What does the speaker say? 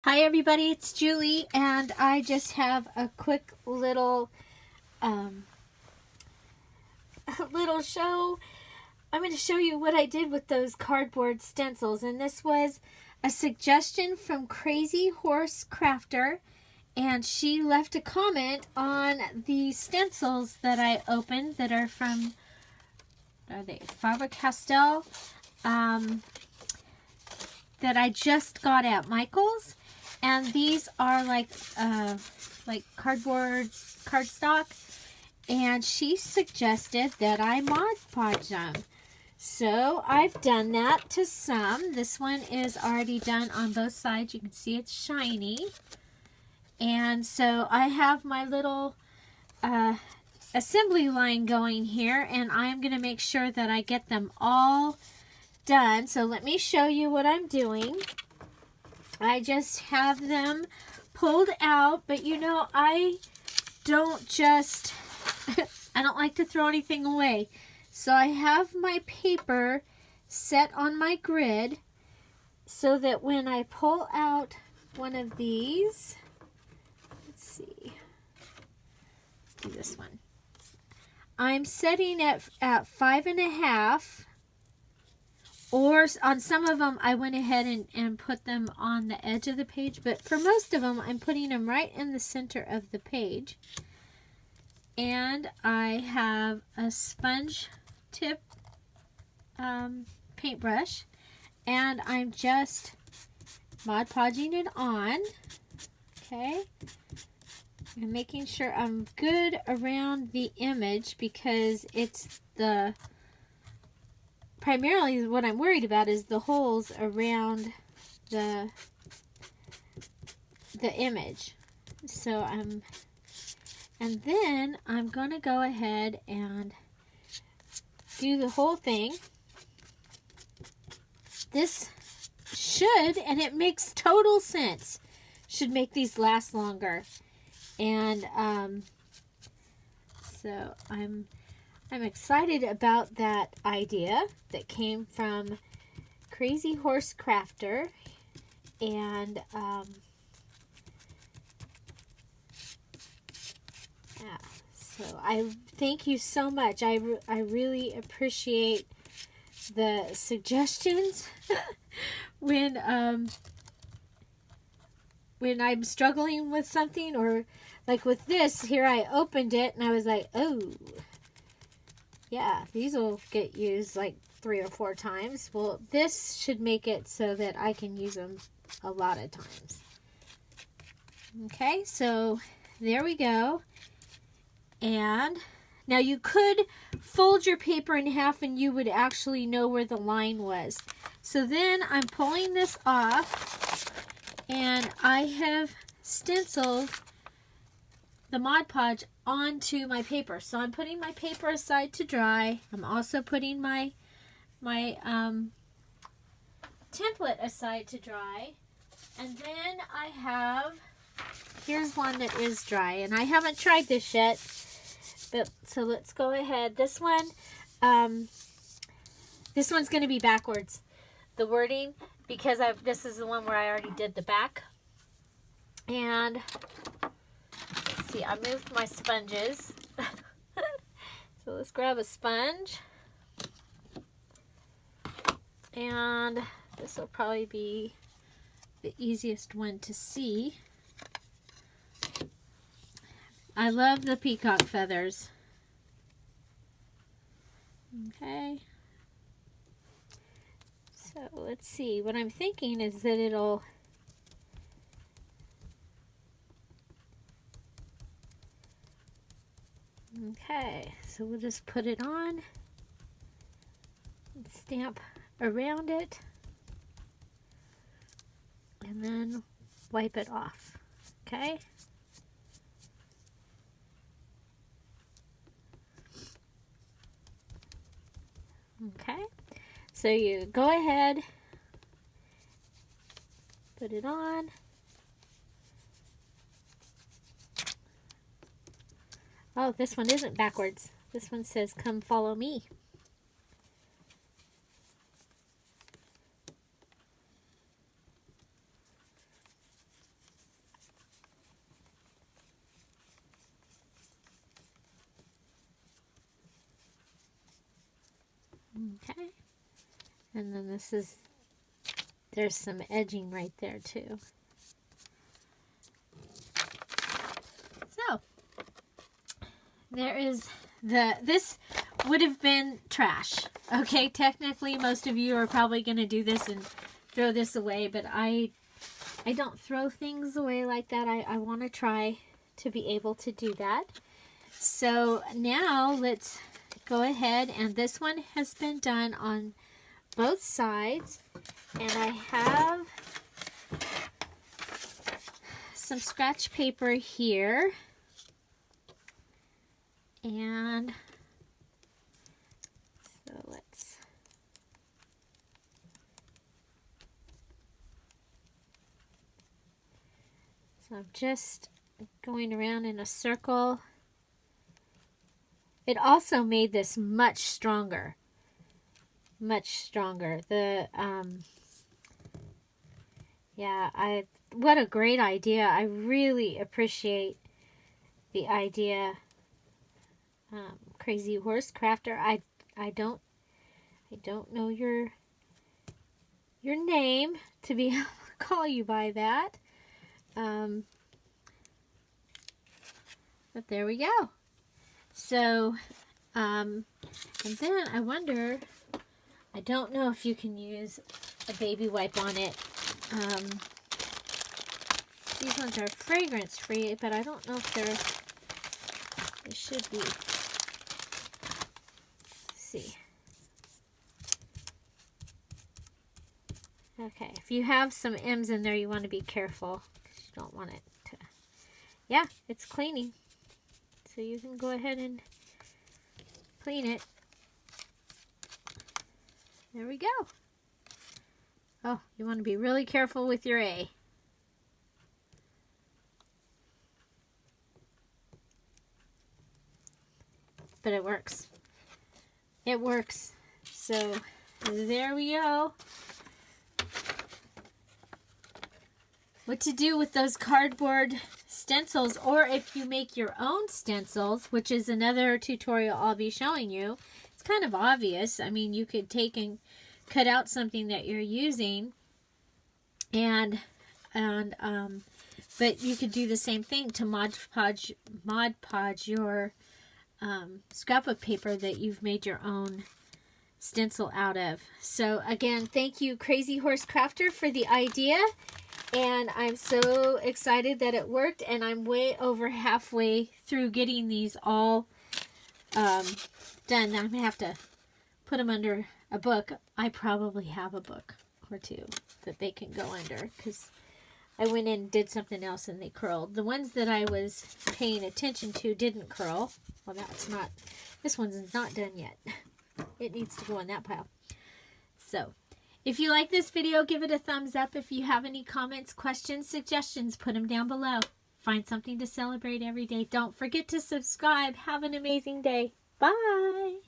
Hi everybody, it's Julie, and I just have a quick little little show. I'm going to show you what I did with those cardboard stencils, and this was a suggestion from CrazyHorseCrafter, and she left a comment on the stencils that I opened that are from, are they Faber-Castell, that I just got at Michael's. And these are like cardboard cardstock, and she suggested that I Mod Podge them. So I've done that to some. This one is already done on both sides. You can see it's shiny. And so I have my little assembly line going here, and I'm going to make sure that I get them all done. So let me show you what I'm doing. I just have them pulled out, but you know, I don't just, I don't like to throw anything away. So I have my paper set on my grid so that when I pull out one of these, let's see, let's do this one. I'm setting at 5.5. Or on some of them, I went ahead and put them on the edge of the page. But for most of them, I'm putting them right in the center of the page. And I have a sponge tip paintbrush. And I'm just Mod Podging it on. Okay. I'm making sure I'm good around the image because it's the... Primarily what I'm worried about is the holes around the image. So and then I'm going to go ahead and do the whole thing. This should, and it makes total sense, should make these last longer. And so I'm excited about that idea that came from CrazyHorseCrafter, and yeah, so I thank you so much. I really appreciate the suggestions when I'm struggling with something, or like with this here, I opened it and I was like, oh. Yeah, these will get used like 3 or 4 times. Well, this should make it so that I can use them a lot of times. Okay, so there we go. And now you could fold your paper in half and you would actually know where the line was. So then I'm pulling this off, and I have stenciled the Mod Podge onto my paper. So I'm putting my paper aside to dry. I'm also putting my template aside to dry. And then I have, here's one that is dry, and I haven't tried this yet, but so let's go ahead. This one's going to be backwards, the wording, because this is the one where I already did the back. And see, I moved my sponges. So let's grab a sponge. And this will probably be the easiest one to see. I love the peacock feathers. Okay. So let's see. What I'm thinking is that it'll... Okay, so we'll just put it on and stamp around it, and then wipe it off. Okay. Okay, so you go ahead, put it on. Oh, this one isn't backwards. This one says, "Come follow me." Okay. And then this is, there's some edging right there too. So, there is this would have been trash. Okay, technically most of you are probably going to do this and throw this away, but I don't throw things away like that. I want to try to be able to do that. So now let's go ahead, and this one has been done on both sides, and I have some scratch paper here, and so I'm just going around in a circle. It also made this much stronger. Much stronger. Yeah, what a great idea. I really appreciate the idea. CrazyHorseCrafter. I don't know your name to be able to call you by that. But there we go. So, and then I wonder, I don't know if you can use a baby wipe on it. These ones are fragrance free, but I don't know if they should be. Let's see. Okay, if you have some M's in there, you want to be careful, because you don't want it to, yeah, it's cleaning. So you can go ahead and clean it. There we go. Oh, you want to be really careful with your A. But it works. It works. So there we go. What to do with those cardboard stencils, or if you make your own stencils, which is another tutorial I'll be showing you. It's kind of obvious. I mean, you could take and cut out something that you're using, but you could do the same thing to Mod Podge your scrapbook paper that you've made your own stencil out of. So again, thank you CrazyHorseCrafter for the idea. And I'm so excited that it worked, and I'm way over halfway through getting these all done. Now I'm going to have to put them under a book. I probably have a book or two that they can go under, because I went in and did something else and they curled. The ones that I was paying attention to didn't curl. Well, this one's not done yet. It needs to go in that pile. So, if you like this video, give it a thumbs up. If you have any comments, questions, suggestions, put them down below. Find something to celebrate every day. Don't forget to subscribe. Have an amazing day. Bye.